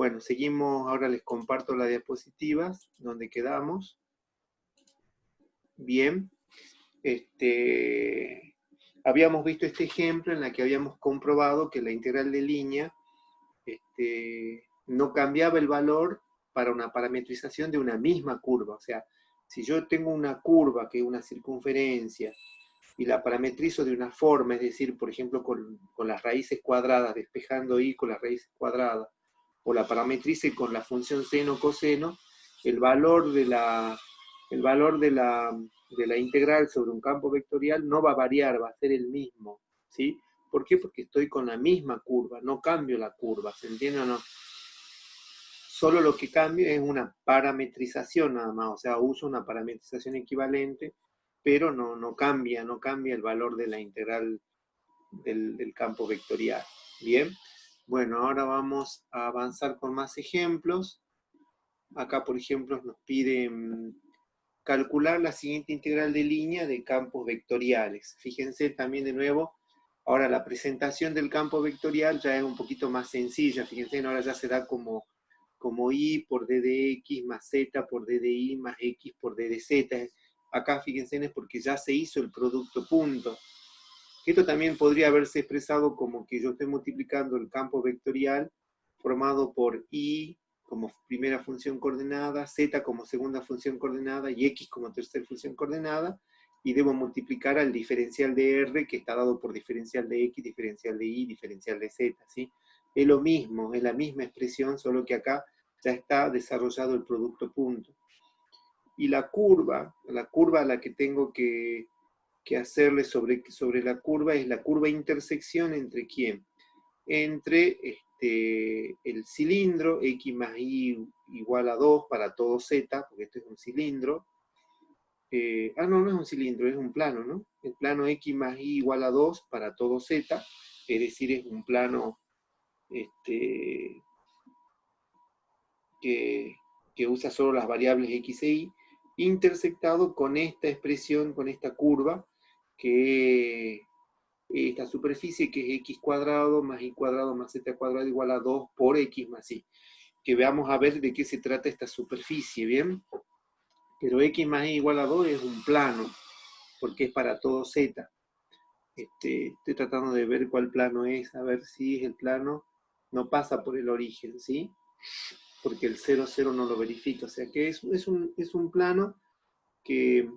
Bueno, seguimos, ahora les comparto las diapositivas, donde quedamos. Bien. Habíamos visto este ejemplo en la que habíamos comprobado que la integral de línea no cambiaba el valor para una parametrización de una misma curva. O sea, si yo tengo una curva que es una circunferencia y la parametrizo de una forma, es decir, por ejemplo, con las raíces cuadradas, despejando y con las raíces cuadradas, o la parametrice con la función seno o coseno, el valor de la integral sobre un campo vectorial no va a variar, va a ser el mismo, ¿sí? ¿Por qué? Porque estoy con la misma curva, no cambio la curva, ¿se entiende o no? Solo lo que cambio es una parametrización nada más, o sea, uso una parametrización equivalente, pero no cambia el valor de la integral del campo vectorial. Bien, bueno, ahora vamos a avanzar con más ejemplos. Acá, por ejemplo, nos piden calcular la siguiente integral de línea de campos vectoriales. Fíjense también de nuevo, ahora la presentación del campo vectorial ya es un poquito más sencilla. Fíjense, ahora ya se da como y por d de x más z por d de y más x por d de z. Acá fíjense es porque ya se hizo el producto punto. Esto también podría haberse expresado como que yo estoy multiplicando el campo vectorial formado por y como primera función coordenada, z como segunda función coordenada y x como tercera función coordenada, y debo multiplicar al diferencial de r, que está dado por diferencial de x, diferencial de y, diferencial de z, ¿sí? Es lo mismo, es la misma expresión, solo que acá ya está desarrollado el producto punto. Y la curva a la que tengo que hacerle sobre la curva es la curva intersección entre ¿quién? Entre el cilindro x más y igual a 2 para todo z, porque esto es un cilindro. No es un cilindro, es un plano, ¿no? El plano x más y igual a 2 para todo z, es decir, es un plano que usa solo las variables x e y, intersectado con esta expresión, con esta curva, que esta superficie que es x cuadrado más y cuadrado más z cuadrado igual a 2 por x más y. Que veamos a ver de qué se trata esta superficie, ¿bien? Pero x más y igual a 2 es un plano, porque es para todo z. Estoy tratando de ver cuál plano es, a ver si es el plano, no pasa por el origen, ¿sí? Porque el 0, 0 no lo verifica, o sea que es un plano que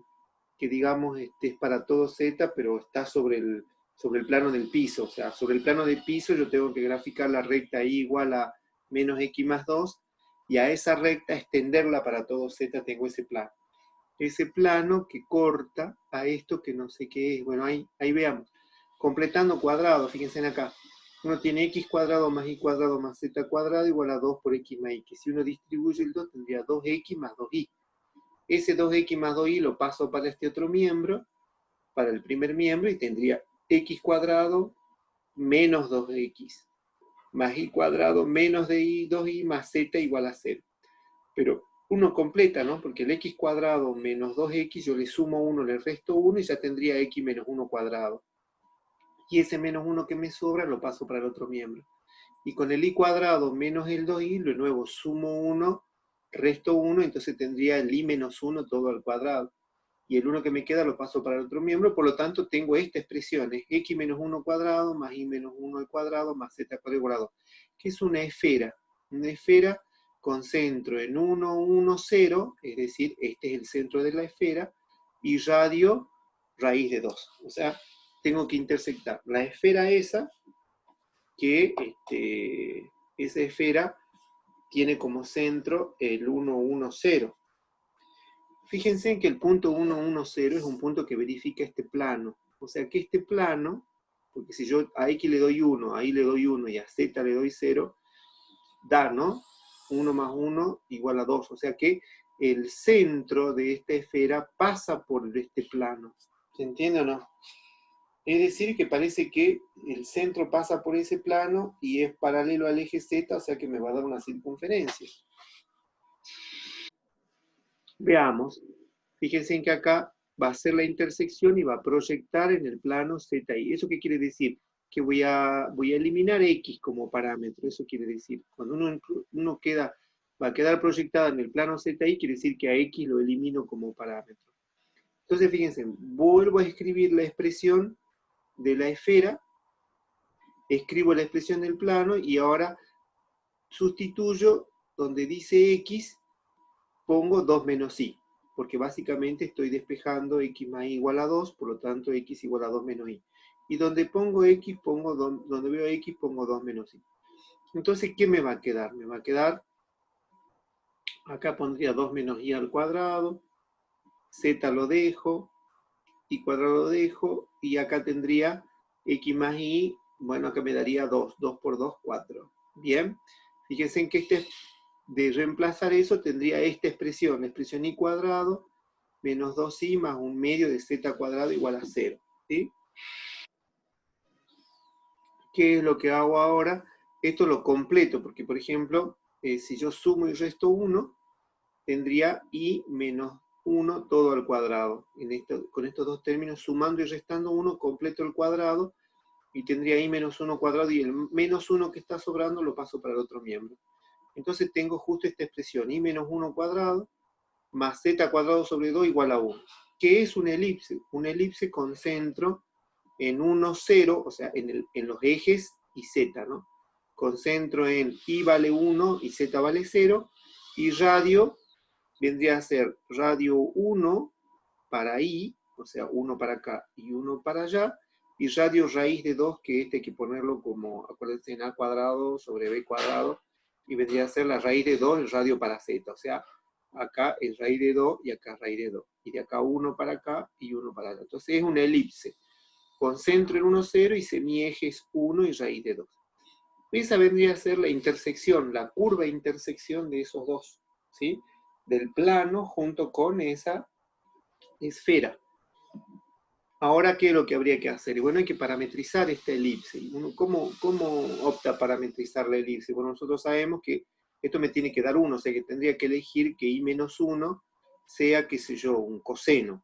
digamos es para todo z, pero está sobre el plano del piso. O sea, sobre el plano del piso yo tengo que graficar la recta y igual a menos x más 2, y a esa recta extenderla para todo z tengo ese plano. Ese plano que corta a esto que no sé qué es. Bueno, ahí veamos. Completando cuadrado, fíjense en acá. Uno tiene x cuadrado más y cuadrado más z cuadrado igual a 2 por x más y, que si uno distribuye el 2 tendría 2x más 2y. Ese 2x más 2y lo paso para este otro miembro, para el primer miembro, y tendría x cuadrado menos 2x más y cuadrado menos de y 2y más z igual a 0. Pero uno completa, ¿no? Porque el x cuadrado menos 2x, yo le sumo 1, le resto 1 y ya tendría x menos 1 cuadrado. Y ese menos 1 que me sobra lo paso para el otro miembro. Y con el y cuadrado menos el 2y, de nuevo sumo 1, resto 1, entonces tendría el y menos 1 todo al cuadrado. Y el 1 que me queda lo paso para el otro miembro, por lo tanto tengo esta expresión, es x menos 1 cuadrado más y menos 1 al cuadrado más z cuadrado, que es una esfera con centro en 1, 1, 0, es decir, este es el centro de la esfera, y radio raíz de 2. O sea, tengo que intersectar la esfera esa, que esa esfera tiene como centro el 1, 1, 0. Fíjense que el punto 1, 1, 0 es un punto que verifica este plano. O sea que este plano, porque si yo a x le doy 1, a y le doy 1 y a z le doy 0, da, ¿no? 1 más 1 igual a 2. O sea que el centro de esta esfera pasa por este plano. ¿Se entiende o no? Es decir, que parece que el centro pasa por ese plano y es paralelo al eje z, o sea que me va a dar una circunferencia. Veamos. Fíjense en que acá va a ser la intersección y va a proyectar en el plano ZY. ¿Eso qué quiere decir? que voy a eliminar X como parámetro. Eso quiere decir, cuando uno va a quedar proyectada en el plano ZI, quiere decir que a X lo elimino como parámetro. Entonces, fíjense, vuelvo a escribir la expresión de la esfera, escribo la expresión del plano y ahora sustituyo donde dice X, pongo 2 menos Y, porque básicamente estoy despejando X más Y igual a 2, por lo tanto X igual a 2 menos Y. Y donde pongo X, donde veo X, pongo 2 menos Y. Entonces, ¿qué me va a quedar? Me va a quedar, acá pondría 2 menos Y al cuadrado, Z lo dejo, Y cuadrado lo dejo, y acá tendría X más Y, bueno, acá me daría 2, 2 por 2, 4. Bien, fíjense en que de reemplazar eso tendría esta expresión, la expresión Y cuadrado, menos 2Y más un medio de Z cuadrado igual a 0. ¿Sí? ¿Qué es lo que hago ahora? Esto lo completo, porque por ejemplo, si yo sumo y resto 1, tendría Y menos 1 todo al cuadrado. Con estos dos términos, sumando y restando 1, completo el cuadrado, y tendría Y menos 1 cuadrado, y el menos 1 que está sobrando lo paso para el otro miembro. Entonces tengo justo esta expresión, Y menos 1 cuadrado, más Z cuadrado sobre 2 igual a 1. ¿Qué es una elipse? Una elipse con centro en 1, 0, o sea, en los ejes y Z, ¿no? Con centro en Y vale 1 y Z vale 0, y radio vendría a ser radio 1 para Y, o sea, 1 para acá y 1 para allá, y radio raíz de 2, que este hay que ponerlo como, acuérdense, en A cuadrado sobre B cuadrado, y vendría a ser la raíz de 2, el radio para Z, o sea, acá es raíz de 2 y acá raíz de 2, y de acá 1 para acá y 1 para allá. Entonces es una elipse, con centro en 1, 0 y semieje es 1 y raíz de 2. Esa vendría a ser la intersección, la curva intersección de esos dos, ¿sí? Del plano junto con esa esfera. Ahora, ¿qué es lo que habría que hacer? Y bueno, hay que parametrizar esta elipse. ¿Cómo opta parametrizar la elipse? Bueno, nosotros sabemos que esto me tiene que dar 1, o sea que tendría que elegir que I menos 1 sea, qué sé yo, un coseno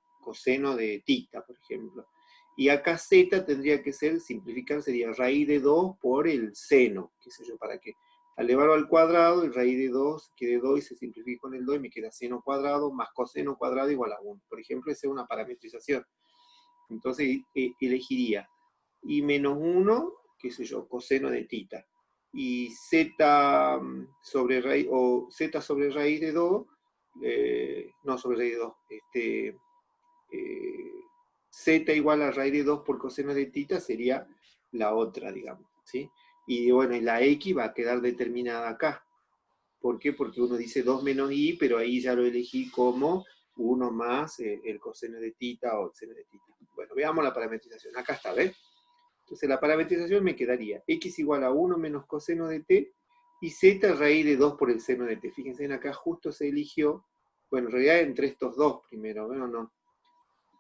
de tita, por ejemplo. Y acá Z tendría que ser, simplificar, sería raíz de 2 por el seno, qué sé yo, para que al elevarlo al cuadrado, el raíz de 2 quede 2 y se simplifica con el 2 y me queda seno cuadrado más coseno cuadrado igual a 1. Por ejemplo, esa es una parametrización. Entonces elegiría I menos 1, qué sé yo, coseno de tita. Y Z sobre raíz, o Z sobre raíz de 2, no sobre raíz de 2, Z igual a raíz de 2 por coseno de tita sería la otra, digamos, ¿sí? Y bueno, y la X va a quedar determinada acá. ¿Por qué? Porque uno dice 2 menos I, pero ahí ya lo elegí como 1 más el coseno de tita o el seno de tita. Bueno, veamos la parametrización. Acá está, ¿ves? Entonces la parametrización me quedaría X igual a 1 menos coseno de t y Z raíz de 2 por el seno de t. Fíjense, acá justo se eligió, bueno, en realidad entre estos dos primero, ¿ven o no?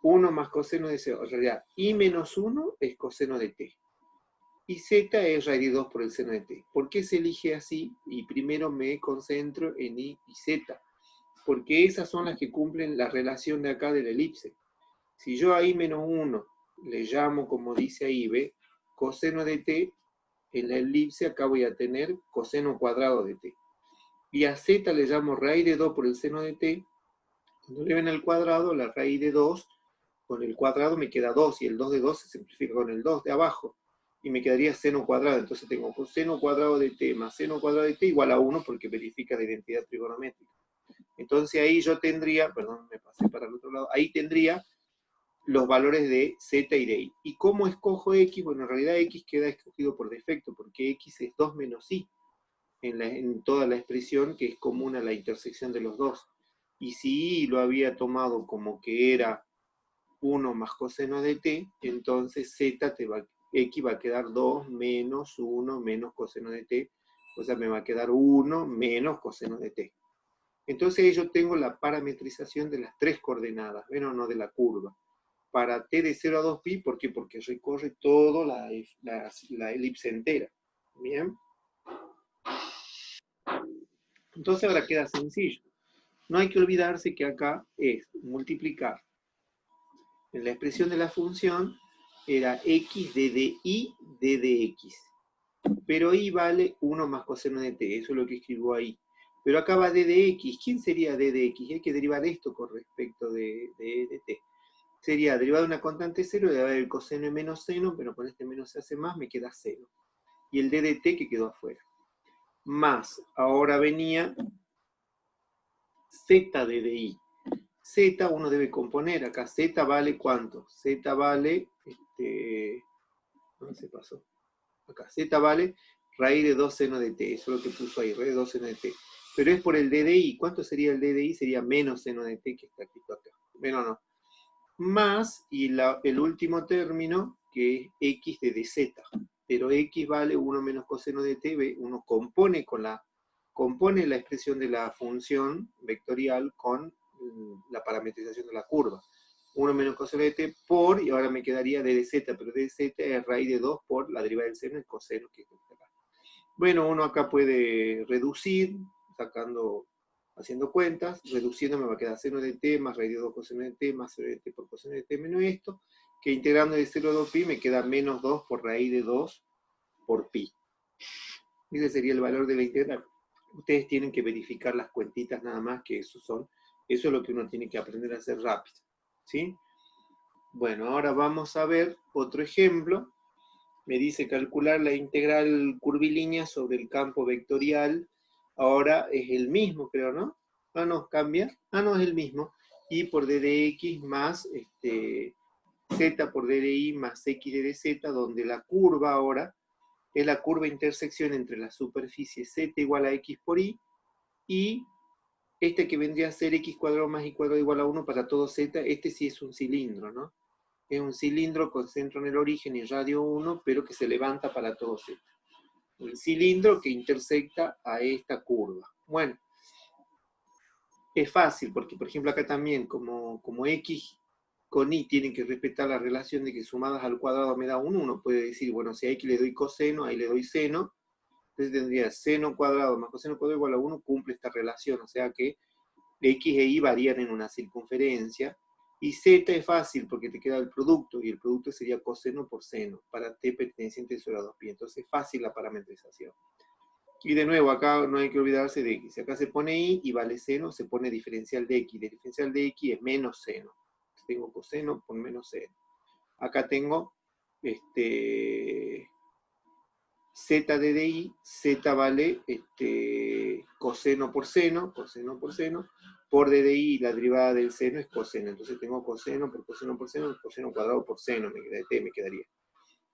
1 más coseno de 0, en realidad I menos 1 es coseno de t. Y Z es raíz de 2 por el seno de t. ¿Por qué se elige así? Y primero me concentro en I y Z. Porque esas son las que cumplen la relación de acá de la elipse. Si yo a I menos 1 le llamo, como dice ahí, ¿ve? Coseno de t, en la elipse acá voy a tener coseno cuadrado de t. Y a Z le llamo raíz de 2 por el seno de t. Cuando le ven al cuadrado, la raíz de 2 con el cuadrado me queda 2, y el 2 de 2 se simplifica con el 2 de abajo, y me quedaría seno cuadrado. Entonces tengo coseno cuadrado de t más seno cuadrado de t igual a 1, porque verifica la identidad trigonométrica. Entonces ahí yo tendría, perdón, me pasé para el otro lado, ahí tendría los valores de Z y de Y. ¿Y cómo escojo X? Bueno, en realidad X queda escogido por defecto, porque X es 2 menos Y en toda la expresión que es común a la intersección de los dos. Y si Y lo había tomado como que era 1 más coseno de t, entonces X va a quedar 2 menos 1 menos coseno de t, o sea, me va a quedar 1 menos coseno de t. Entonces ahí yo tengo la parametrización de las tres coordenadas, ¿ven o no? De la curva. Para t de 0 a 2pi, ¿por qué? Porque recorre toda la elipse entera. ¿Bien? Entonces ahora queda sencillo. No hay que olvidarse que acá es multiplicar. En la expresión de la función era x de dI d de x. Pero y vale 1 más coseno de t, eso es lo que escribo ahí. Pero acá va d de x. ¿Quién sería d de x? Hay que derivar esto con respecto de t. Sería derivada de una constante 0, debe haber el coseno y menos seno, pero con este menos se hace más, me queda 0. Y el d de t que quedó afuera. Más, ahora venía z de i. Z uno debe componer acá. Z vale ¿cuánto? Z vale, ¿dónde se pasó? Acá, Z vale raíz de 2 seno de t. Eso es lo que puso ahí, raíz de 2 seno de t. Pero es por el d de i. ¿Cuánto sería el d de i? Sería menos seno de t que está aquí acá. Menos no. Más, y el último término, que es x de dz. Pero x vale 1 menos coseno de t. Uno compone la expresión de la función vectorial con la parametrización de la curva. 1 menos coseno de t por, y ahora me quedaría d de z, pero d de z es raíz de 2 por la derivada del seno, el coseno que está acá. Bueno, uno acá puede reducir, haciendo cuentas, reduciendo me va a quedar seno de t más raíz de 2 coseno de t más 0 de t por coseno de t menos esto, que integrando de 0 a 2 pi me queda menos 2 por raíz de 2 por pi. Ese sería el valor de la integral. Ustedes tienen que verificar las cuentitas nada más, que eso es lo que uno tiene que aprender a hacer rápido. ¿Sí? Bueno, ahora vamos a ver otro ejemplo. Me dice calcular la integral curvilínea sobre el campo vectorial. Ahora es el mismo, creo, ¿no? Ah, no, cambia. Ah, no, es el mismo. Y por d de x más z por d de y más x de dz, donde la curva ahora es la curva intersección entre la superficie z igual a x por y este que vendría a ser x cuadrado más y cuadrado igual a 1 para todo z. Este sí es un cilindro, ¿no? Es un cilindro con centro en el origen y radio 1, pero que se levanta para todo z. Un cilindro que intersecta a esta curva. Bueno, es fácil, porque por ejemplo acá también, como x con y tienen que respetar la relación de que sumadas al cuadrado me da un 1, uno puede decir, bueno, si a x le doy coseno, ahí le doy seno, entonces tendría seno cuadrado más coseno cuadrado igual a 1, cumple esta relación, o sea que x e y varían en una circunferencia, y z es fácil porque te queda el producto, y el producto sería coseno por seno, para t perteneciente a 0 a 2pi, entonces es fácil la parametrización. Y de nuevo, acá no hay que olvidarse de x, si acá se pone y vale seno, se pone diferencial de x, el diferencial de x es menos seno, tengo coseno por menos seno. Acá tengo z de DI, z vale coseno por seno, por DDI la derivada del seno es coseno, entonces tengo coseno por coseno cuadrado por seno, me quedaría.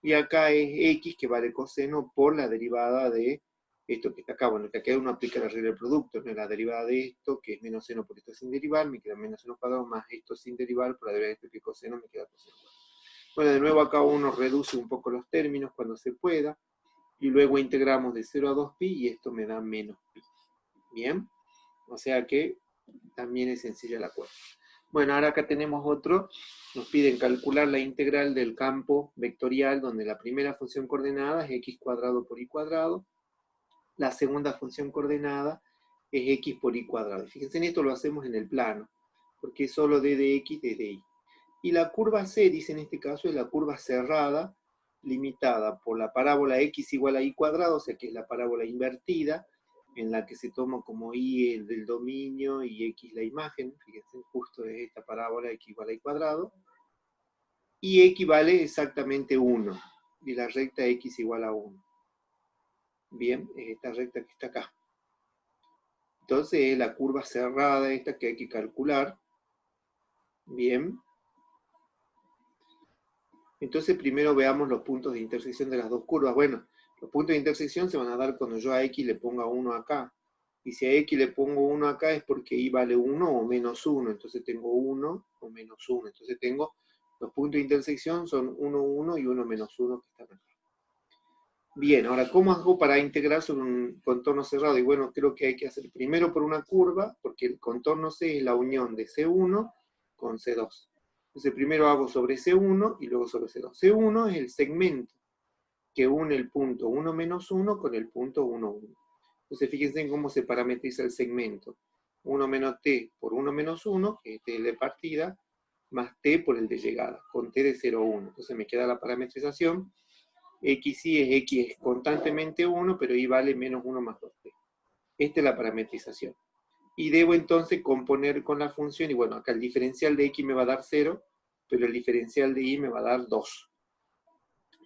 Y acá es x que vale coseno por la derivada de esto que está acá. Bueno, que acá uno aplica la regla del producto, ¿no? La derivada de esto, que es menos seno por esto sin derivar, me queda menos seno cuadrado más esto sin derivar, por la derivada de esto que es coseno, me queda coseno cuadrado. Bueno, de nuevo acá uno reduce un poco los términos cuando se pueda, y luego integramos de 0 a 2pi, y esto me da menos pi. ¿Bien? O sea que también es sencilla la cuenta. Bueno, ahora acá tenemos otro. Nos piden calcular la integral del campo vectorial, donde la primera función coordenada es x cuadrado por y cuadrado. La segunda función coordenada es x por y cuadrado. Fíjense, en esto lo hacemos en el plano, porque es solo d de x, d de y. Y la curva c, dice en este caso, es la curva cerrada, limitada por la parábola x igual a y cuadrado, o sea que es la parábola invertida, en la que se toma como y el del dominio y x la imagen. Fíjense, justo es esta parábola x igual a y cuadrado. Y x vale exactamente 1. Y la recta x igual a 1. Bien, es esta recta que está acá. Entonces es la curva cerrada esta que hay que calcular. Bien. Entonces primero veamos los puntos de intersección de las dos curvas. Bueno, los puntos de intersección se van a dar cuando yo a x le ponga 1 acá. Y si a x le pongo 1 acá es porque y vale 1 o menos 1. Entonces tengo 1 o menos 1. Entonces tengo los puntos de intersección son 1, 1 y 1 menos 1 que están acá. Bien, ahora, ¿cómo hago para integrar sobre un contorno cerrado? Y bueno, creo que hay que hacer primero por una curva, porque el contorno C es la unión de C1 con C2. Entonces primero hago sobre C1 y luego sobre C2. C1 es el segmento que une el punto 1 menos 1 con el punto 1, 1. Entonces fíjense en cómo se parametriza el segmento. 1 menos t por 1 menos 1, que es t de partida, más t por el de llegada, con t de 0, 1. Entonces me queda la parametrización. XY es X es constantemente 1, pero Y vale menos 1 más 2t. Esta es la parametrización. Y debo entonces componer con la función, y bueno, acá el diferencial de X me va a dar 0, pero el diferencial de Y me va a dar 2.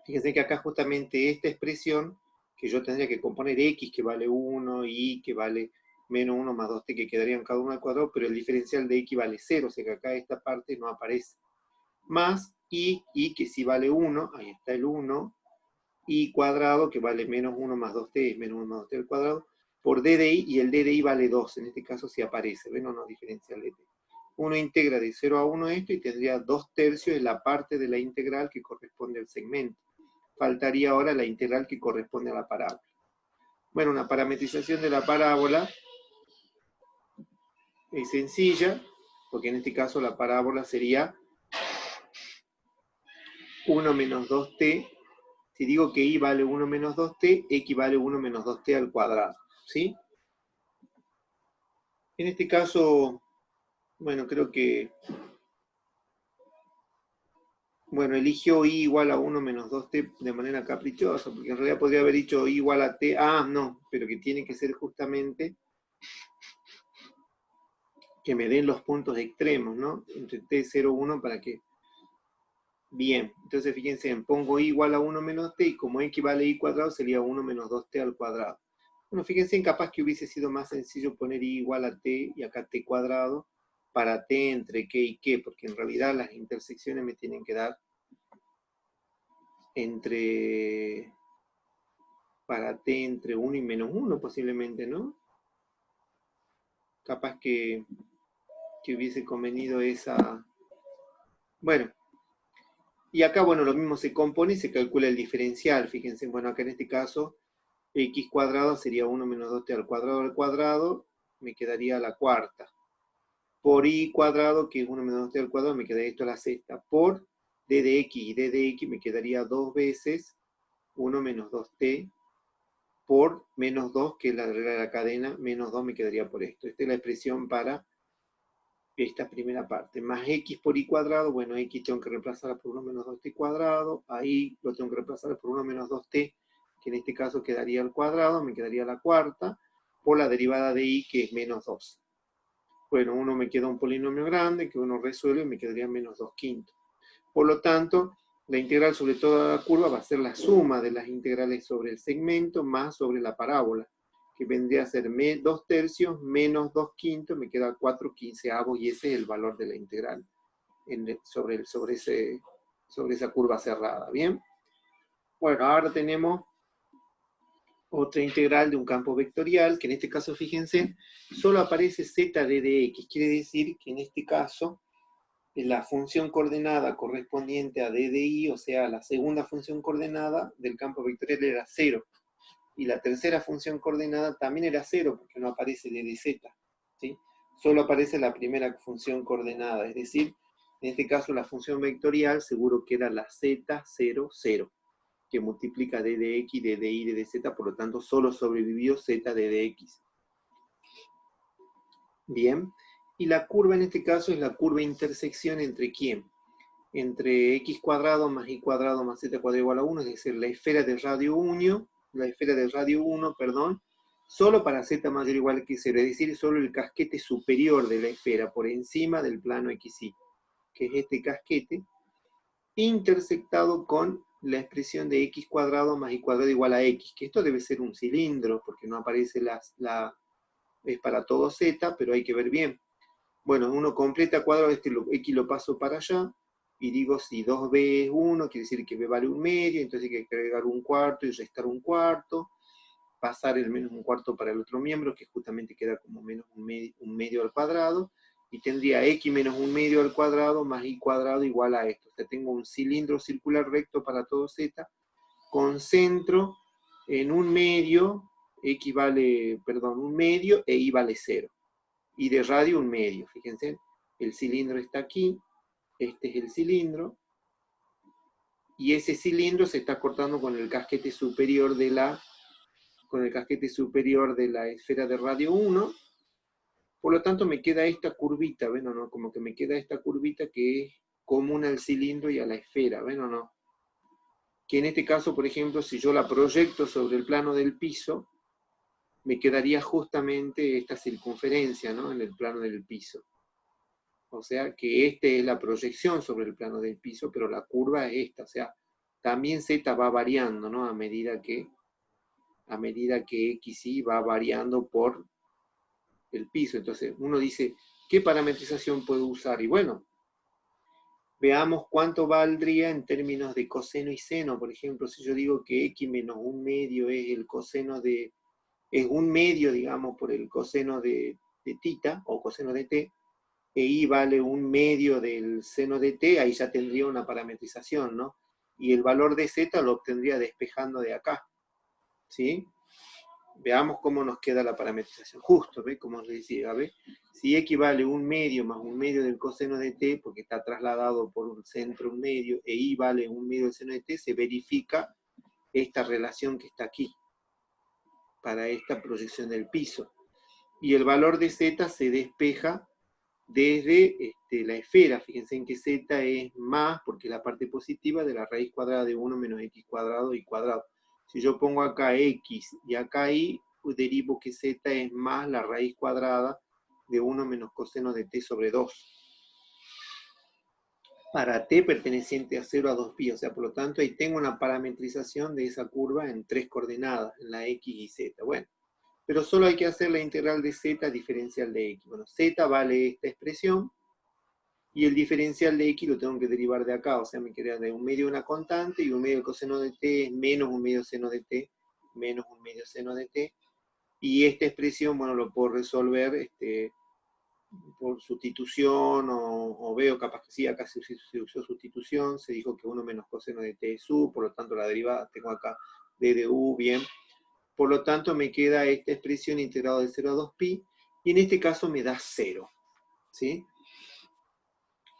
Fíjense que acá justamente esta expresión, que yo tendría que componer X que vale 1, Y que vale menos 1 más 2t, que quedarían cada uno al cuadrado, pero el diferencial de X vale 0, o sea que acá esta parte no aparece. Más Y que sí vale 1, ahí está el 1, Y cuadrado que vale menos 1 más 2t, menos 1 más 2t al cuadrado, por d de y, y el d de y vale 2, en este caso sí aparece, ¿ven o no? Diferencial de t. Uno integra de 0 a 1 esto y tendría 2/3 de la parte de la integral que corresponde al segmento. Faltaría ahora la integral que corresponde a la parábola. Bueno, una parametrización de la parábola es sencilla, porque en este caso la parábola sería 1 menos 2t. Si digo que y vale 1 menos 2t, x vale 1 menos 2t al cuadrado, ¿sí? En este caso, bueno, creo que, bueno, eligió y igual a 1 menos 2t de manera caprichosa, porque en realidad podría haber dicho y igual a t, no, pero que tiene que ser justamente que me den los puntos extremos, ¿no? Entre t, 0, 1 para que... Bien, entonces fíjense, pongo y igual a 1 menos t, y como x vale y cuadrado, sería 1 menos 2t al cuadrado. Bueno, fíjense, en capaz que hubiese sido más sencillo poner y igual a t, y acá t cuadrado, para t entre qué y qué, porque en realidad las intersecciones me tienen que dar entre... para t entre 1 y menos 1 posiblemente, ¿no? Capaz que hubiese convenido esa... Bueno, y acá, bueno, lo mismo se compone y se calcula el diferencial. Fíjense, bueno, acá en este caso, x cuadrado sería 1 menos 2t al cuadrado, me quedaría la cuarta. Por y cuadrado, que es 1 menos 2t al cuadrado, me quedaría esto a la sexta. Por d de x y d de x me quedaría 2 veces 1 menos 2t por menos 2, que es la regla de la cadena, menos 2 me quedaría por esto. Esta es la expresión para esta primera parte, más x por y cuadrado, bueno, x tengo que reemplazarla por 1 menos 2t cuadrado, ahí lo tengo que reemplazar por 1 menos 2t, que en este caso quedaría al cuadrado, me quedaría la cuarta, por la derivada de y, que es menos 2. Bueno, uno me queda un polinomio grande, que uno resuelve, y me quedaría menos 2 quintos. Por lo tanto, la integral sobre toda la curva va a ser la suma de las integrales sobre el segmento más sobre la parábola, que vendría a ser 2/3 menos 2 quintos, me queda 4/15, y ese es el valor de la integral sobre esa curva cerrada. ¿Bien? Bueno, ahora tenemos otra integral de un campo vectorial, que en este caso, fíjense, solo aparece z de x, quiere decir que en este caso la función coordenada correspondiente a d de y, o sea, la segunda función coordenada del campo vectorial era 0. Y la tercera función coordenada también era 0, porque no aparece d de z, ¿sí? Solo aparece la primera función coordenada, es decir, en este caso la función vectorial seguro que era la z0, 0, que multiplica d de x, d de y, d de z, por lo tanto solo sobrevivió z de x. Bien, y la curva en este caso es la curva intersección entre ¿quién? Entre x cuadrado más y cuadrado más z cuadrado igual a 1, es decir, la esfera de radio 1, solo para z mayor o igual que 0, es decir, solo el casquete superior de la esfera por encima del plano XY, que es este casquete, intersectado con la expresión de x cuadrado más y cuadrado igual a x, que esto debe ser un cilindro, porque no aparece es para todo z, pero hay que ver bien. Bueno, uno completa cuadrado, x lo paso para allá, y digo si 2b es 1, quiere decir que b vale 1/2, entonces hay que agregar 1/4 y restar 1/4, pasar el menos 1/4 para el otro miembro, que justamente queda como menos 1/2 al cuadrado, y tendría x menos 1/2 al cuadrado más y cuadrado igual a esto. O sea, tengo un cilindro circular recto para todo z, con centro en 1/2, x vale, 1/2, e y vale 0. Y de radio 1/2, fíjense, el cilindro está aquí, este es el cilindro, y ese cilindro se está cortando con el casquete superior de la esfera de radio 1, por lo tanto me queda esta curvita, ¿ven o no? Como que me queda esta curvita que es común al cilindro y a la esfera, ¿ven o no? que en este caso, por ejemplo, si yo la proyecto sobre el plano del piso, me quedaría justamente esta circunferencia, ¿no? En el plano del piso. O sea que esta es la proyección sobre el plano del piso, pero la curva es esta. O sea, también z va variando, ¿no? A medida que x y va variando por el piso. Entonces uno dice, ¿qué parametrización puedo usar? Y bueno, veamos cuánto valdría en términos de coseno y seno. Por ejemplo, si yo digo que x menos un medio es el coseno de, es un medio, digamos, por el coseno de tita, o coseno de t, e y vale un medio del seno de t, ahí ya tendría una parametrización, ¿no? Y el valor de z lo obtendría despejando de acá, ¿sí? Veamos cómo nos queda la parametrización. Justo, ¿ve? Como les decía, ¿ve? Si x vale un medio más un medio del coseno de t, porque está trasladado por un centro un medio, e y vale un medio del seno de t, se verifica esta relación que está aquí, para esta proyección del piso. Y el valor de z se despeja desde la esfera. Fíjense en que z es más, porque es la parte positiva, de la raíz cuadrada de 1 menos x cuadrado y cuadrado. Si yo pongo acá x y acá y, pues derivo que z es más la raíz cuadrada de 1 menos coseno de t sobre 2. Para t perteneciente a 0 a 2pi, o sea, por lo tanto, ahí tengo una parametrización de esa curva en 3 coordenadas, en la x y z. Bueno, pero solo hay que hacer la integral de z diferencial de x. Bueno, z vale esta expresión, y el diferencial de x lo tengo que derivar de acá, o sea, me queda de un medio de una constante, y un medio de coseno de t es menos un medio seno de t, menos un medio seno de t, y esta expresión, bueno, lo puedo resolver por sustitución, o veo capaz que sí, acá se usó sustitución, se dijo que 1 menos coseno de t es u, por lo tanto la derivada tengo acá d de u, bien. Por lo tanto me queda esta expresión integrada de 0 a 2pi, y en este caso me da 0, ¿sí?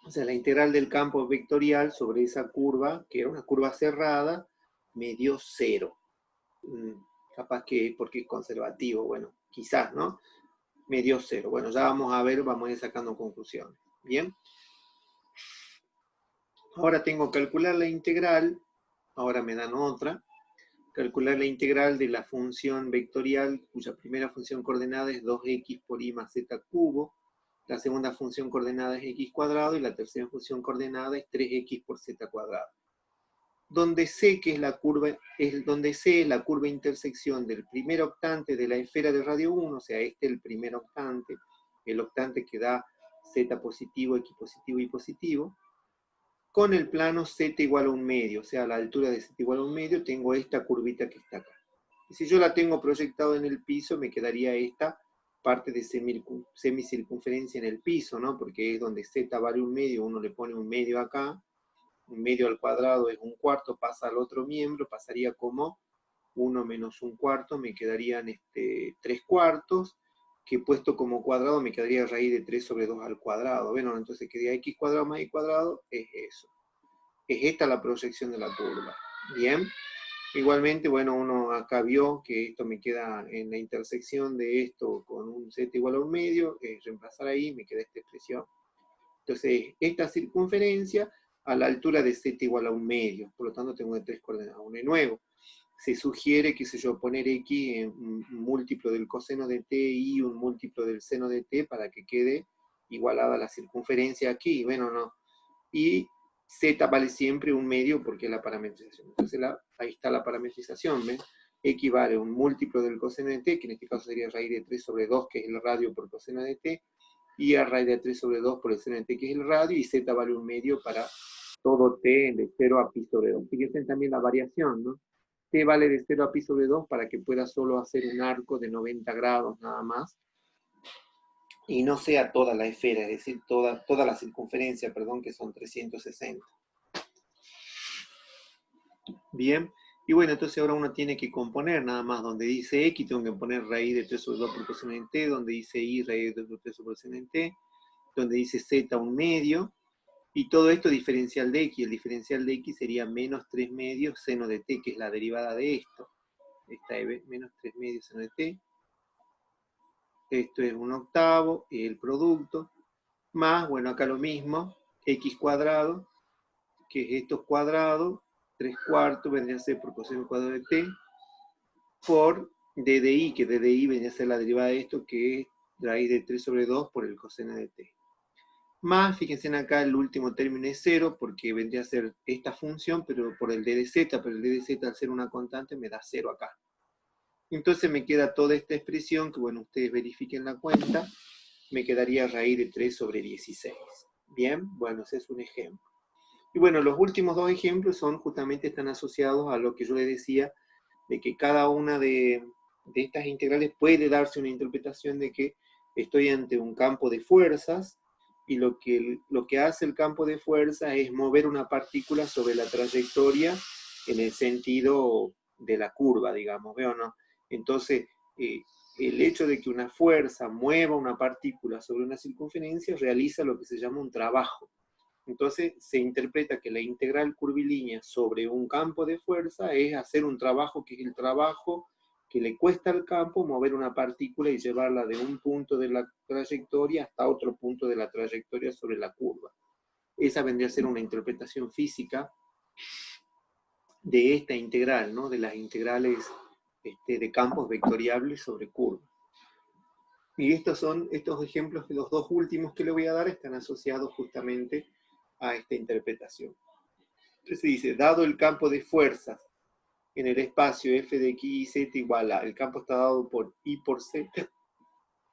O sea, la integral del campo vectorial sobre esa curva, que era una curva cerrada, me dio 0. Capaz que porque es conservativo, bueno, quizás, ¿no? Me dio 0. Bueno, ya vamos a ver, vamos a ir sacando conclusiones. Bien. Ahora tengo que calcular la integral, ahora me dan otra. Calcular la integral de la función vectorial, cuya primera función coordenada es 2x por y más z cubo. La segunda función coordenada es x cuadrado y la tercera función coordenada es 3x por z cuadrado. Donde C que es la curva, donde C es la curva intersección del primer octante de la esfera de radio 1, o sea, este es el primer octante, el octante que da z positivo, x positivo y positivo, con el plano z igual a un medio, o sea, a la altura de z igual a un medio, tengo esta curvita que está acá. Y si yo la tengo proyectado en el piso, me quedaría esta parte de semicircunferencia en el piso, ¿no? Porque es donde z vale un medio, uno le pone un medio acá, un medio al cuadrado es un cuarto, pasa al otro miembro, pasaría como 1 menos un cuarto, me quedarían 3 cuartos, que puesto como cuadrado me quedaría raíz de 3 sobre 2 al cuadrado. Bueno, entonces quedaría x cuadrado más y cuadrado, es eso. Es esta la proyección de la curva. Bien. Igualmente, bueno, uno acá vio que esto me queda en la intersección de esto con un z igual a un medio, reemplazar ahí, me queda esta expresión. Entonces, esta circunferencia a la altura de z igual a un medio, por lo tanto tengo de 3 coordenadas, uno de nuevo. Se sugiere, qué sé yo, poner x en un múltiplo del coseno de t y un múltiplo del seno de t para que quede igualada la circunferencia aquí. Bueno, no. Y z vale siempre un medio porque es la parametrización. Entonces ahí está la parametrización, ¿ven? X vale un múltiplo del coseno de t, que en este caso sería raíz de 3 sobre 2, que es el radio por coseno de t, y a raíz de 3 sobre 2 por el seno de t, que es el radio, y z vale un medio para todo t de 0 a pi sobre 2. Fíjense también la variación, ¿no? T vale de 0 a pi sobre 2 para que pueda solo hacer un arco de 90 grados nada más, y no sea toda la esfera, es decir, toda la circunferencia, perdón, que son 360. Bien, y bueno, entonces ahora uno tiene que componer nada más, donde dice x, tengo que poner raíz de 3 sobre 2 por coseno en t, donde dice y, raíz de 3 sobre coseno en t, donde dice z un medio, y todo esto diferencial de x, el diferencial de x sería menos 3 medios seno de t, que es la derivada de esto. Esta es menos 3 medios seno de t, esto es un octavo, el producto, más, bueno, acá lo mismo, x cuadrado, que es esto cuadrado, 3/4 vendría a ser por coseno cuadrado de t, por d de i, que d de i vendría a ser la derivada de esto, que es raíz de 3 sobre 2 por el coseno de t. Más, fíjense en acá, el último término es 0, porque vendría a ser esta función, pero por el d de z, pero el d de z al ser una constante me da 0 acá. Entonces me queda toda esta expresión, que bueno, ustedes verifiquen la cuenta, me quedaría raíz de 3 sobre 16. Bien, bueno, ese es un ejemplo. Y bueno, los últimos dos ejemplos justamente están asociados a lo que yo les decía, de que cada una de estas integrales puede darse una interpretación de que estoy ante un campo de fuerzas, y lo que hace el campo de fuerza es mover una partícula sobre la trayectoria en el sentido de la curva, digamos, ¿veo o no? Entonces, el hecho de que una fuerza mueva una partícula sobre una circunferencia realiza lo que se llama un trabajo. Entonces, se interpreta que la integral curvilínea sobre un campo de fuerza es hacer un trabajo que es el trabajo que le cuesta al campo mover una partícula y llevarla de un punto de la trayectoria hasta otro punto de la trayectoria sobre la curva. Esa vendría a ser una interpretación física de esta integral, ¿no? De las integrales de campos vectoriables sobre curvas. Y estos ejemplos, que los dos últimos que le voy a dar, están asociados justamente a esta interpretación. Entonces dice, dado el campo de fuerzas en el espacio f de x y z igual a, el campo está dado por y por z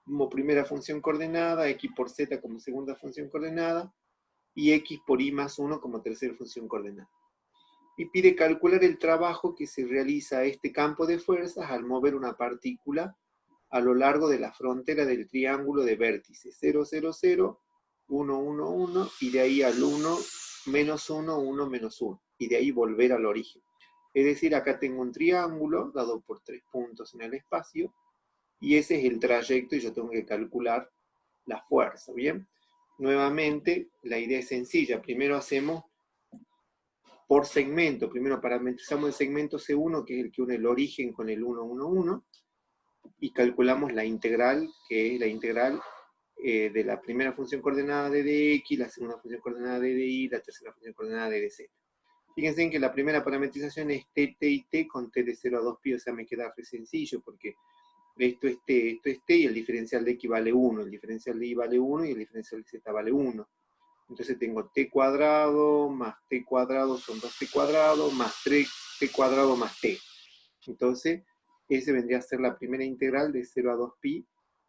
como primera función coordenada, x por z como segunda función coordenada, y x por y más 1 como tercera función coordenada. Y pide calcular el trabajo que se realiza a este campo de fuerzas al mover una partícula a lo largo de la frontera del triángulo de vértices 0, 0, 0, 1, 1, 1, y de ahí al 1, menos 1, 1, menos 1, y de ahí volver al origen. Es decir, acá tengo un triángulo dado por 3 puntos en el espacio, y ese es el trayecto y yo tengo que calcular la fuerza, ¿bien? Nuevamente, la idea es sencilla. Primero hacemos por segmento. Primero parametrizamos el segmento C1, que es el que une el origen con el 1, 1, 1, y calculamos la integral, que es la integral de la primera función coordenada de dx, la segunda función coordenada de dy, la tercera función coordenada de dz. Fíjense en que la primera parametrización es t, t y t con t de 0 a 2pi, o sea, me queda re sencillo, porque esto es t, y el diferencial de x vale 1, el diferencial de y vale 1, y el diferencial de z vale 1. Entonces tengo t cuadrado más t cuadrado son 2t cuadrado, más 3t cuadrado más t. Entonces, ese vendría a ser la primera integral de 0 a 2pi,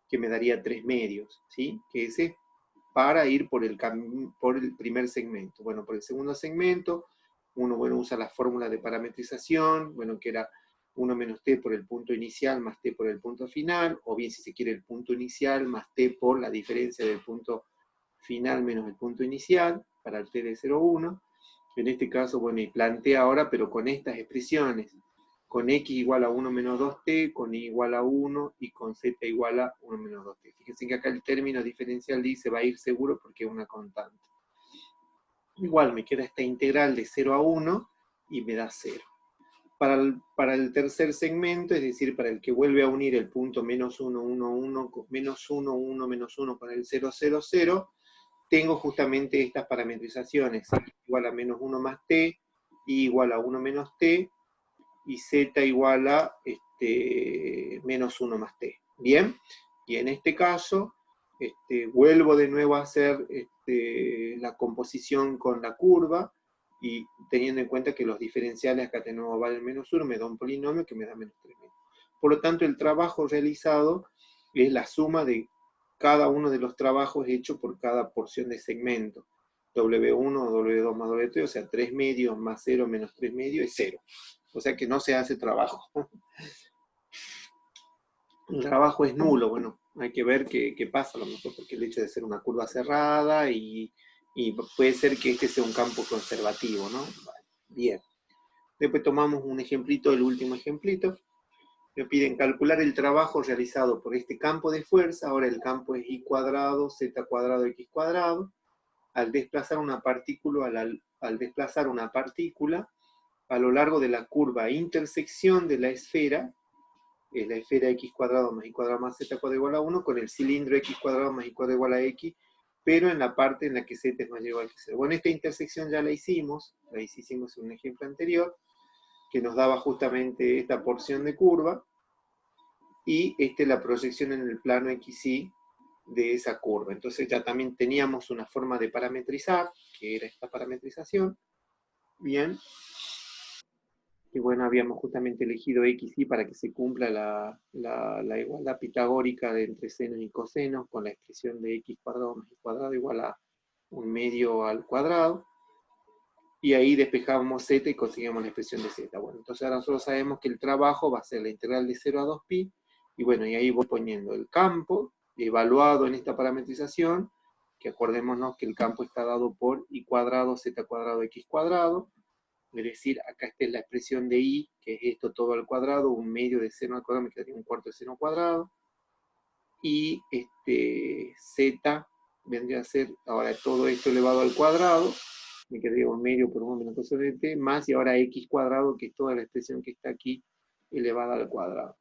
que me daría 3 medios, ¿sí? Que ese es para ir por el primer segmento. Bueno, por el segundo segmento, uno, bueno, usa la fórmula de parametrización, bueno, que era 1 menos t por el punto inicial más t por el punto final, o bien si se quiere el punto inicial más t por la diferencia del punto final menos el punto inicial, para el t de 0, 1. En este caso, bueno, y plantea ahora, pero con estas expresiones, con x igual a 1 menos 2t, con y igual a 1 y con z igual a 1 menos 2t. Fíjense que acá el término diferencial dice va a ir seguro porque es una constante. Igual me queda esta integral de 0 a 1 y me da 0. Para el tercer segmento, es decir, para el que vuelve a unir el punto menos 1, 1, 1, menos 1, 1, menos 1 con el 0, 0, 0, tengo justamente estas parametrizaciones, x igual a menos 1 más t, y igual a 1 menos t, y z igual a menos 1 más t. ¿Bien? Y en este caso, vuelvo de nuevo a hacer la composición con la curva, y teniendo en cuenta que los diferenciales acá de nuevo valen menos 1, me da un polinomio que me da menos 3 medios. Por lo tanto, el trabajo realizado es la suma de cada uno de los trabajos hechos por cada porción de segmento. W1, W2 más W3, o sea, 3 medios más 0 menos 3 medios es 0. O sea que no se hace trabajo. El trabajo es nulo. Bueno, hay que ver qué pasa a lo mejor, porque el hecho de ser una curva cerrada y puede ser que este sea un campo conservativo, ¿no? Bien. Después tomamos un ejemplito, el último ejemplito. Me piden calcular el trabajo realizado por este campo de fuerza. Ahora el campo es y cuadrado, z cuadrado, x cuadrado. Al desplazar una partícula, a lo largo de la curva intersección de la esfera x cuadrado más y cuadrado más z cuadrado igual a 1, con el cilindro x cuadrado más y cuadrado igual a x, pero en la parte en la que z es mayor o igual que 0. Bueno, esta intersección ya la hicimos en un ejemplo anterior, que nos daba justamente esta porción de curva, y la proyección en el plano XY de esa curva. Entonces ya también teníamos una forma de parametrizar, que era esta parametrización. Bien. Y bueno, habíamos justamente elegido XY para que se cumpla la igualdad pitagórica de entre senos y cosenos, con la expresión de x cuadrado más y cuadrado igual a 1/2 al cuadrado. Y ahí despejábamos z y conseguíamos la expresión de z. Bueno, entonces ahora nosotros sabemos que el trabajo va a ser la integral de 0 a 2pi, y bueno, y ahí voy poniendo el campo evaluado en esta parametrización, que acordémonos que el campo está dado por y cuadrado, z cuadrado, x cuadrado, es decir, acá esta es la expresión de y, que es esto todo al cuadrado, 1/2 de seno al cuadrado, me quedaría 1/4 de seno cuadrado, y z vendría a ser, ahora todo esto elevado al cuadrado, me quedaría 1/2 por 1 menos coseno de t, más, y ahora x cuadrado, que es toda la expresión que está aquí, elevada al cuadrado.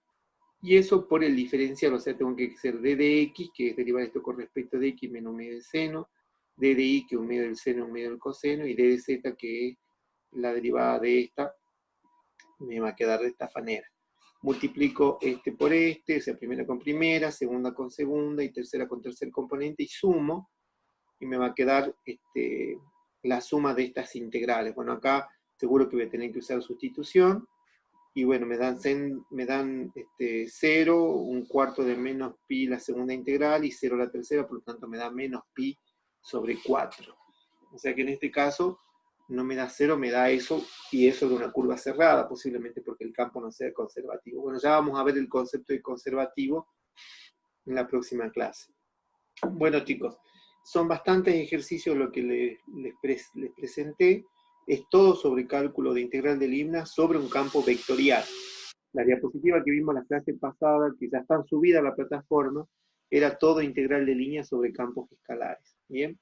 Y eso por el diferencial, o sea, tengo que hacer d de x, que es derivar esto con respecto de x menos 1/2 del seno, d de y, que es 1/2 del seno, 1/2 del coseno, y d de z, que es la derivada de esta, me va a quedar de esta manera. Multiplico este por este, o sea, primera con primera, segunda con segunda, y tercera con tercer componente, y sumo, y me va a quedar la suma de estas integrales. Bueno, acá seguro que voy a tener que usar sustitución, y bueno, me dan 0, 1/4 de menos pi la segunda integral, y 0 la tercera, por lo tanto me da menos pi sobre 4. O sea que en este caso no me da 0, me da eso, y es sobre una curva cerrada, posiblemente porque el campo no sea conservativo. Bueno, ya vamos a ver el concepto de conservativo en la próxima clase. Bueno, chicos, son bastantes ejercicios lo que les presenté. Es todo sobre cálculo de integral de Leibniz sobre un campo vectorial. La diapositiva que vimos la clase pasada, que ya están subidas a la plataforma, era todo integral de líneas sobre campos escalares. Bien,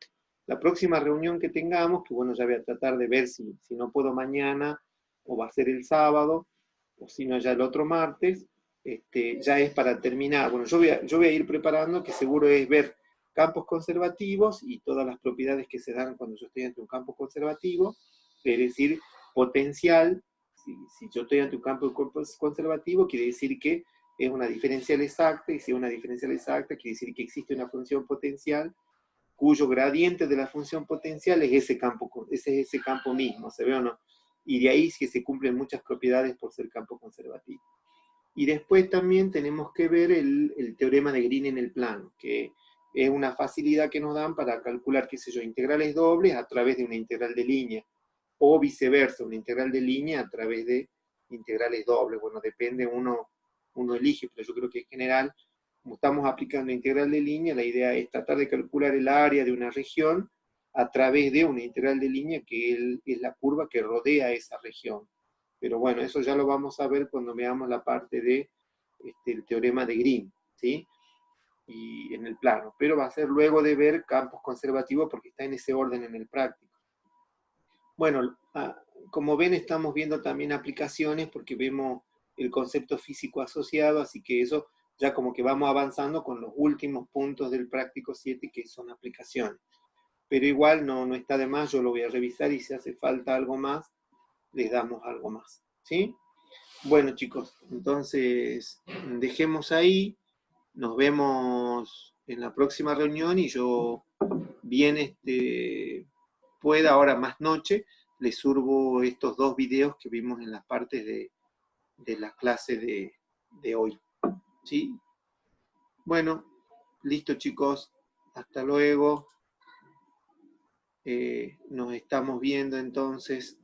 la próxima reunión que tengamos, que bueno, ya voy a tratar de ver si no puedo mañana, o va a ser el sábado, o si no ya el otro martes, ya es para terminar. Bueno, yo voy a ir preparando, que seguro es ver campos conservativos y todas las propiedades que se dan cuando yo estoy ante un campo conservativo, es decir, potencial. Si yo estoy ante un campo conservativo, quiere decir que es una diferencial exacta, y si es una diferencial exacta, quiere decir que existe una función potencial cuyo gradiente de la función potencial es ese campo mismo, ¿se ve o no? Y de ahí es que se cumplen muchas propiedades por ser campo conservativo. Y después también tenemos que ver el teorema de Green en el plano, que es una facilidad que nos dan para calcular, qué sé yo, integrales dobles a través de una integral de línea, o viceversa, una integral de línea a través de integrales dobles. Bueno, depende, uno elige, pero yo creo que en general, como estamos aplicando integral de línea, la idea es tratar de calcular el área de una región a través de una integral de línea que es la curva que rodea esa región. Pero bueno, eso ya lo vamos a ver cuando veamos la parte de el teorema de Green, ¿sí? Y en el plano, pero va a ser luego de ver campos conservativos, porque está en ese orden en el práctico. Bueno, como ven, estamos viendo también aplicaciones, porque vemos el concepto físico asociado, así que eso ya como que vamos avanzando con los últimos puntos del práctico 7, que son aplicaciones. Pero igual no está de más, yo lo voy a revisar, y si hace falta algo más, les damos algo más, ¿sí? Bueno, chicos, entonces dejemos ahí, nos vemos en la próxima reunión, y yo bien pueda, ahora más noche, les subo estos 2 videos que vimos en las partes de la clase de hoy, ¿sí? Bueno, listo, chicos, hasta luego, nos estamos viendo entonces.